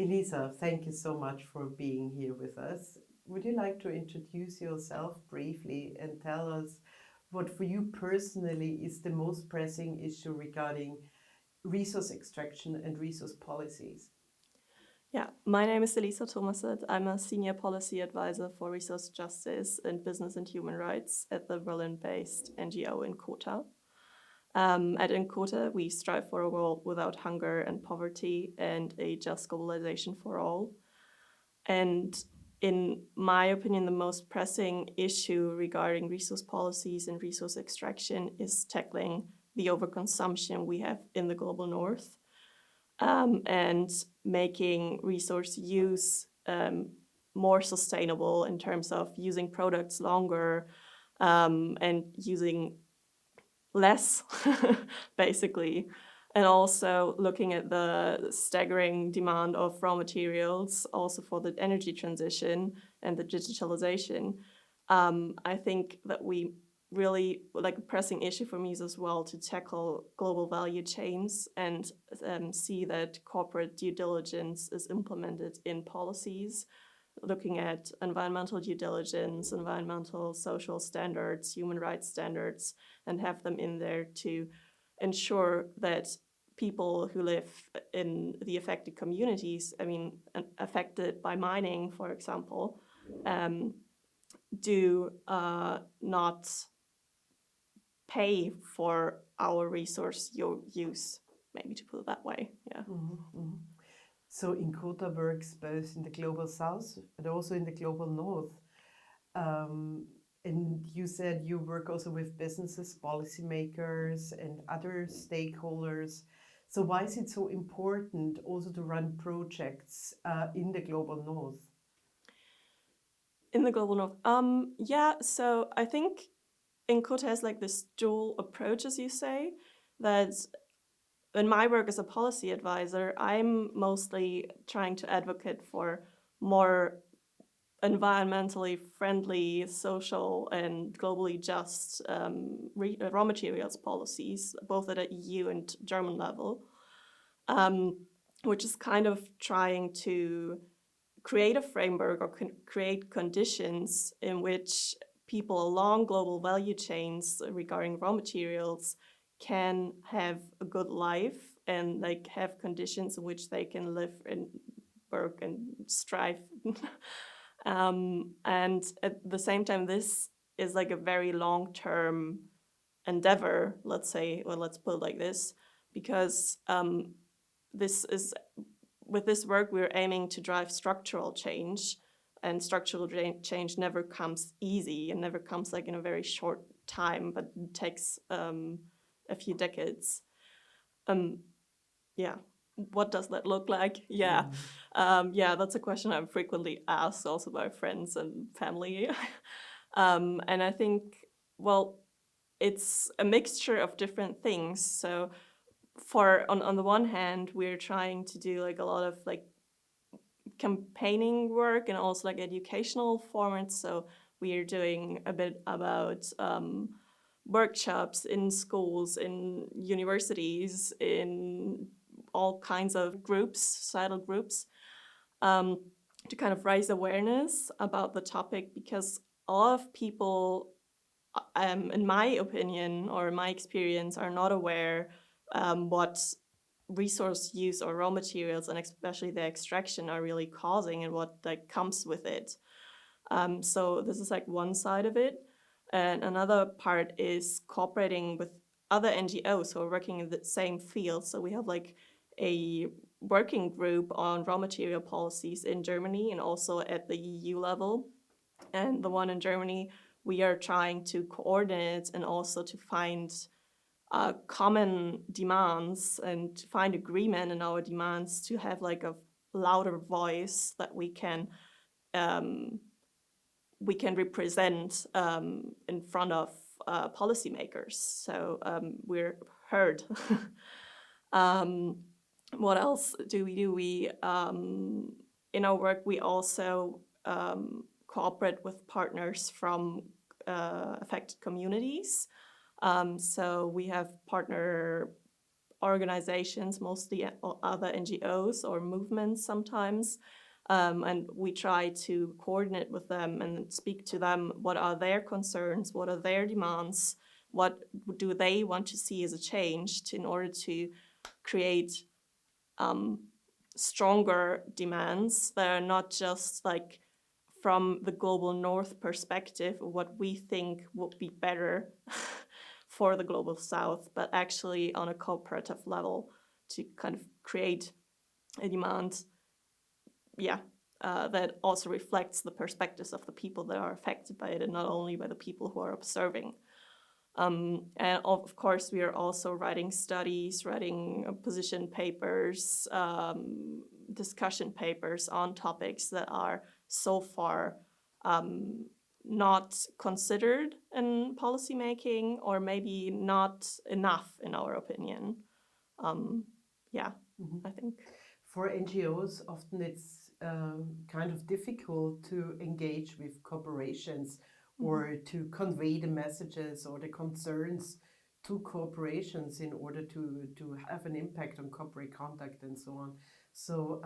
Elisa, thank you so much for being here with us. Would you like to introduce yourself briefly and tell us what for you personally is the most pressing issue regarding resource extraction and resource policies? Yeah, my name is Elisa Thomaset. I'm a senior policy advisor for resource justice and business and human rights at the Berlin-based NGO INKOTA. At INKOTA, we strive for a world without hunger and poverty and a just globalization for all. And in my opinion, the most pressing issue regarding resource policies and resource extraction is tackling the overconsumption we have in the global north, and making resource use more sustainable in terms of using products longer, and using less, basically. And also looking at the staggering demand of raw materials, also for the energy transition and the digitalization. I think that we really, like, a pressing issue for me is as well to tackle global value chains and see that corporate due diligence is implemented in policies, looking at environmental due diligence, environmental social standards, human rights standards, and have them in there to ensure that people who live in the affected communities, affected by mining, for example, do not pay for our resource use, maybe, to put it that way. Yeah. Mhm. So INKOTA works both in the global south but also in the global north. Um, and you said you work also with businesses, policymakers, and other stakeholders. So why is it so important also to run projects in the global north? In the global north. Yeah, so I think INKOTA has like this dual approach, as you say, that in my work as a policy advisor, I'm mostly trying to advocate for more environmentally friendly, social, and globally just raw materials policies, both at an EU and German level, um, which is kind of trying to create a framework or create conditions in which people along global value chains regarding raw materials can have a good life and like have conditions in which they can live and work and strive. And at the same time, this is like a very long-term endeavor, let's say, or let's put it like this, because this is with this work, we're aiming to drive structural change, and structural change never comes easy and never comes like in a very short time, but it takes a few decades. Yeah. What does that look like? Yeah. Yeah, that's a question I'm frequently asked also by friends and family. And I think, well, it's a mixture of different things. So on the one hand, we're trying to do like a lot of like campaigning work and also like educational formats. So we are doing a bit about workshops in schools, in universities, in all kinds of groups, societal groups, um, to kind of raise awareness about the topic, because a lot of people, in my opinion or in my experience, are not aware what resource use or raw materials, and especially the extraction, are really causing and what like comes with it. So this is like one side of it. And another part is cooperating with other NGOs who are working in the same field. So we have like a working group on raw material policies in Germany and also at the EU level. And the one in Germany, we are trying to coordinate and also to find common demands and to find agreement in our demands to have like a louder voice that um, we can represent in front of policymakers. So we're heard. What else do we do? We in our work we also cooperate with partners from affected communities. So we have partner organizations, mostly other NGOs or movements sometimes. And we try to coordinate with them and speak to them. What are their concerns? What are their demands? What do they want to see as a change in order to create stronger demands that are not just like from the global north perspective, what we think would be better for the global south, but actually on a cooperative level to kind of create a demand, that also reflects the perspectives of the people that are affected by it and not only by the people who are observing. And of course, we are also writing studies, writing position papers, discussion papers on topics that are so far not considered in policymaking, or maybe not enough in our opinion. I think. For NGOs, often it's kind of difficult to engage with corporations or to convey the messages or the concerns to corporations in order to have an impact on corporate conduct and so on. So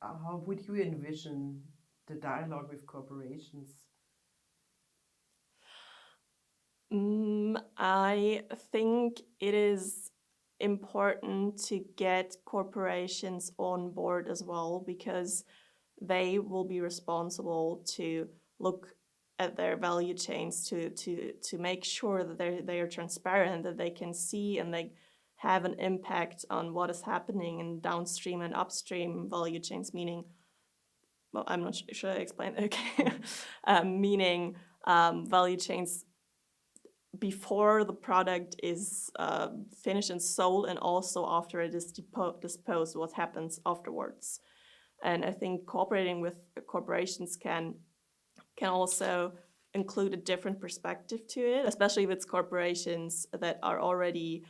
how would you envision the dialogue with corporations? I think it is important to get corporations on board as well, because they will be responsible to look at their value chains to make sure that they are transparent, that they can see and they have an impact on what is happening in downstream and upstream value chains, meaning, well, I'm not sure, should I explain? Okay. Meaning value chains before the product is finished and sold, and also after it is disposed, what happens afterwards. And I think cooperating with corporations can also include a different perspective to it, especially if it's corporations that are already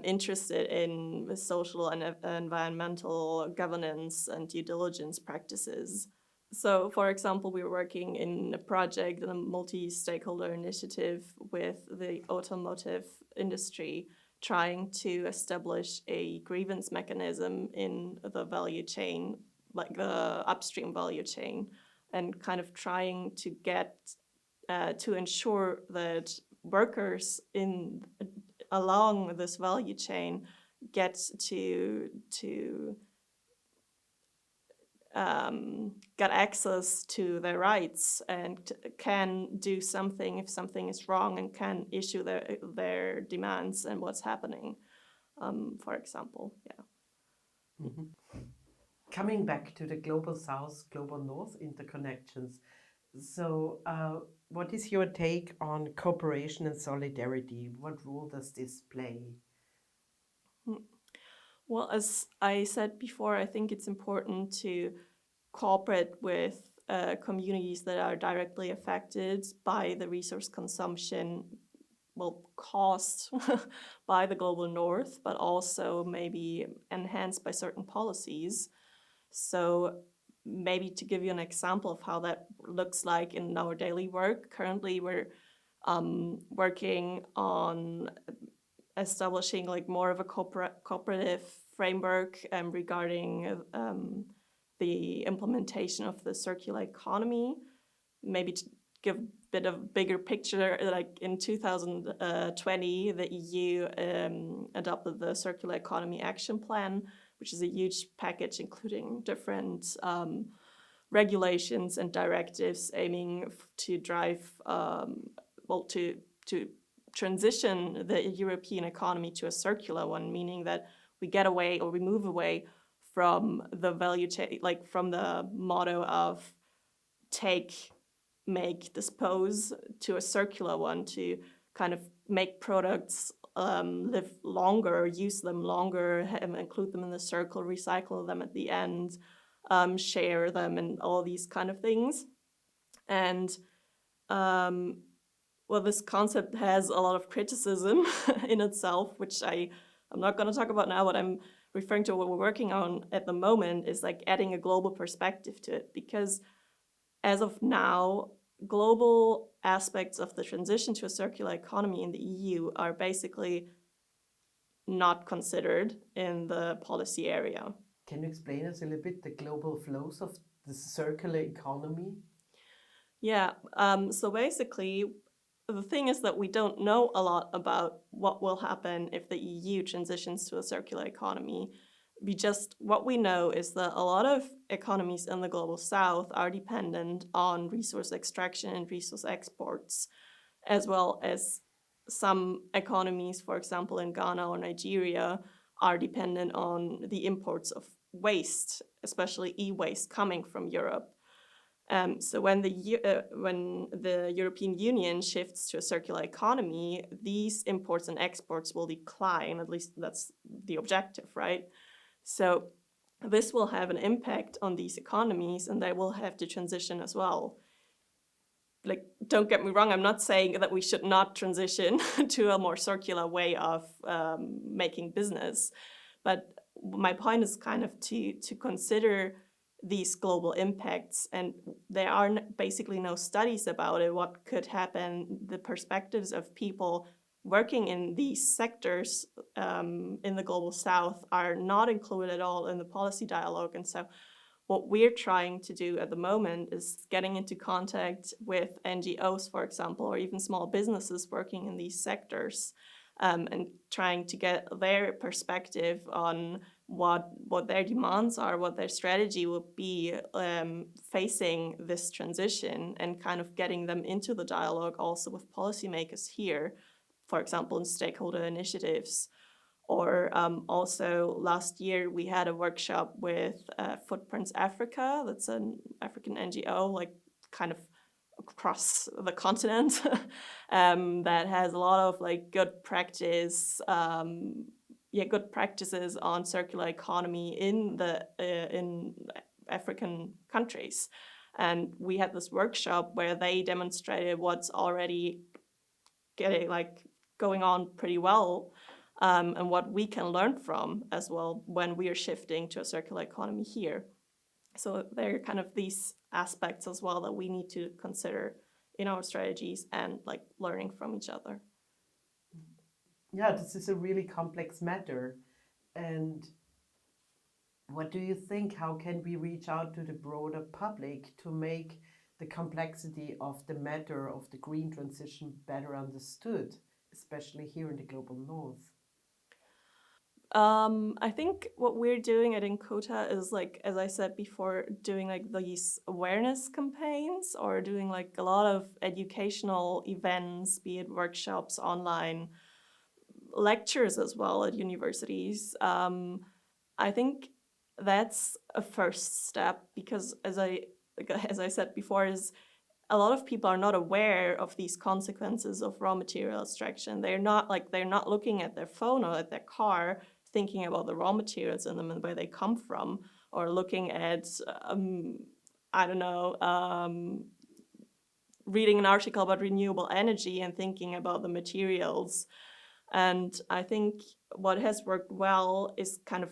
interested in social and environmental governance and due diligence practices. So, for example, we were working in a project, in a multi-stakeholder initiative with the automotive industry, trying to establish a grievance mechanism in the value chain, like the upstream value chain, and kind of trying to get to ensure that workers along this value chain get to get access to their rights and can do something if something is wrong, and can issue their demands and what's happening, for example. Coming back to the global south, global north interconnections. So what is your take on cooperation and solidarity? What role does this play? Well, as I said before, I think it's important to cooperate with communities that are directly affected by the resource consumption, caused by the global north, but also maybe enhanced by certain policies. So maybe to give you an example of how that looks like in our daily work, currently we're working on establishing like more of a cooperative framework regarding the implementation of the circular economy. Maybe to give a bit of a bigger picture, like in 2020, the EU adopted the Circular Economy Action Plan, which is a huge package including different regulations and directives aiming to drive, to transition the European economy to a circular one, meaning that we get away, or we move away from the value chain, like from the motto of take, make, dispose, to a circular one, to kind of make products live longer, use them longer, include them in the circle, recycle them at the end, share them, and all these kind of things. And this concept has a lot of criticism in itself, which I'm not going to talk about now. What I'm referring to, what we're working on at the moment, is like adding a global perspective to it, because as of now, global aspects of the transition to a circular economy in the EU are basically not considered in the policy area. Can you explain us a little bit the global flows of the circular economy? Yeah, so basically, the thing is that we don't know a lot about what will happen if the EU transitions to a circular economy. What we know is that a lot of economies in the global south are dependent on resource extraction and resource exports, as well as some economies, for example, in Ghana or Nigeria, are dependent on the imports of waste, especially e-waste coming from Europe. So when the European Union shifts to a circular economy, these imports and exports will decline. At least that's the objective, right? So this will have an impact on these economies, and they will have to transition as well. Like, don't get me wrong, I'm not saying that we should not transition to a more circular way of making business, but my point is kind of to consider these global impacts, and there are basically no studies about it. What could happen, the perspectives of people working in these sectors in the global south are not included at all in the policy dialogue. And so what we're trying to do at the moment is getting into contact with NGOs, for example, or even small businesses working in these sectors, and trying to get their perspective on what their demands are, what their strategy would be facing this transition, and kind of getting them into the dialogue also with policymakers here, for example, in stakeholder initiatives. Or also last year we had a workshop with Footprints Africa. That's an African NGO, like kind of across the continent, that has a lot of like good practices on circular economy in African countries. And we had this workshop where they demonstrated what's already going on pretty well. And what we can learn from as well when we are shifting to a circular economy here. So there are kind of these aspects as well that we need to consider in our strategies and like learning from each other. Yeah, this is a really complex matter. And what do you think? How can we reach out to the broader public to make the complexity of the matter of the green transition better understood, especially here in the global north? I think what we're doing at INKOTA is, like, as I said before, doing like these awareness campaigns or doing like a lot of educational events, be it workshops, online lectures as well at universities. I think that's a first step because as I said before, is a lot of people are not aware of these consequences of raw material extraction. They're not looking at their phone or at their car thinking about the raw materials in them and where they come from, or looking at I don't know, reading an article about renewable energy and thinking about the materials. And I think what has worked well is kind of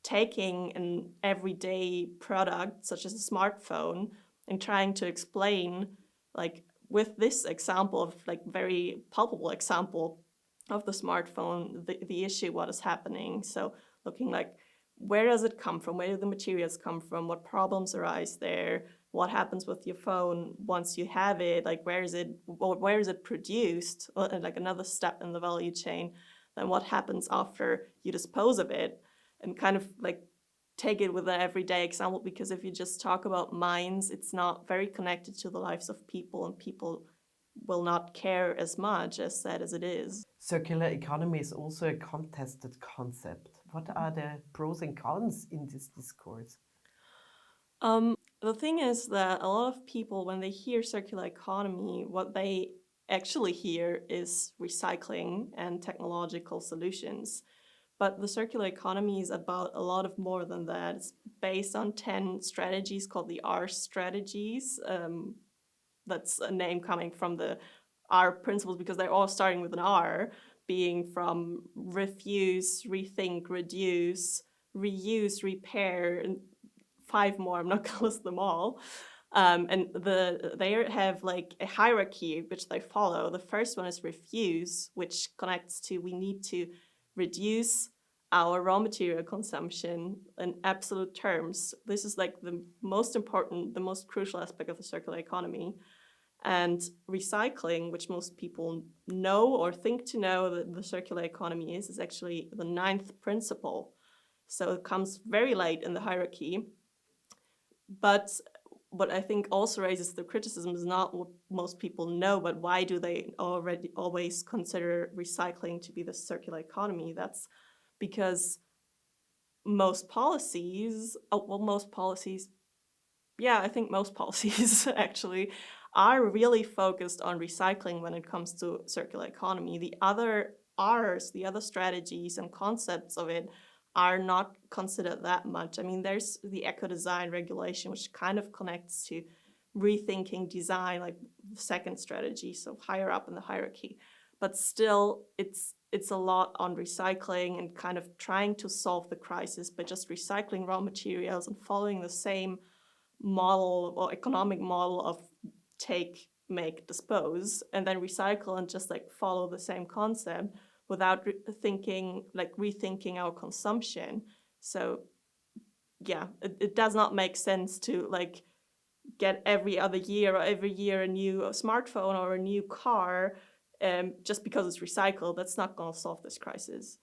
taking an everyday product such as a smartphone and trying to explain, like with this example of like very palpable example of the smartphone, the issue, what is happening. So looking like, where does it come from? Where do the materials come from? What problems arise there? What happens with your phone once you have it? Like, where is it produced? Like another step in the value chain. Then what happens after you dispose of it? And kind of like take it with an everyday example, because if you just talk about mines, it's not very connected to the lives of people, and people will not care as much as sad as it is. Circular economy is also a contested concept. What are the pros and cons in this discourse? The thing is that a lot of people, when they hear circular economy, what they actually hear is recycling and technological solutions. But the circular economy is about a lot of more than that. It's based on 10 strategies called the R strategies. That's a name coming from the R principles because they're all starting with an R, being from refuse, rethink, reduce, reuse, repair, and 5 more. I'm not going to list them all. And they have like a hierarchy which they follow. The first one is refuse, which connects to we need to reduce our raw material consumption in absolute terms. This is like the most important, the most crucial aspect of the circular economy. And recycling, which most people know or think to know that the circular economy is actually the 9th principle. So it comes very late in the hierarchy. But what I think also raises the criticism is not what most people know, but why do they always consider recycling to be the circular economy? That's because most policies, I think most policies actually are really focused on recycling when it comes to circular economy. The other R's, the other strategies and concepts of it are not considered that much. I mean, there's the eco design regulation, which kind of connects to rethinking design, like the second strategy, so higher up in the hierarchy. But still, it's a lot on recycling and kind of trying to solve the crisis by just recycling raw materials and following the same model or economic model of take, make, dispose, and then recycle and just like follow the same concept without rethinking our consumption. So yeah, it does not make sense to like get every other year or every year a new smartphone or a new car just because it's recycled. That's not going to solve this crisis.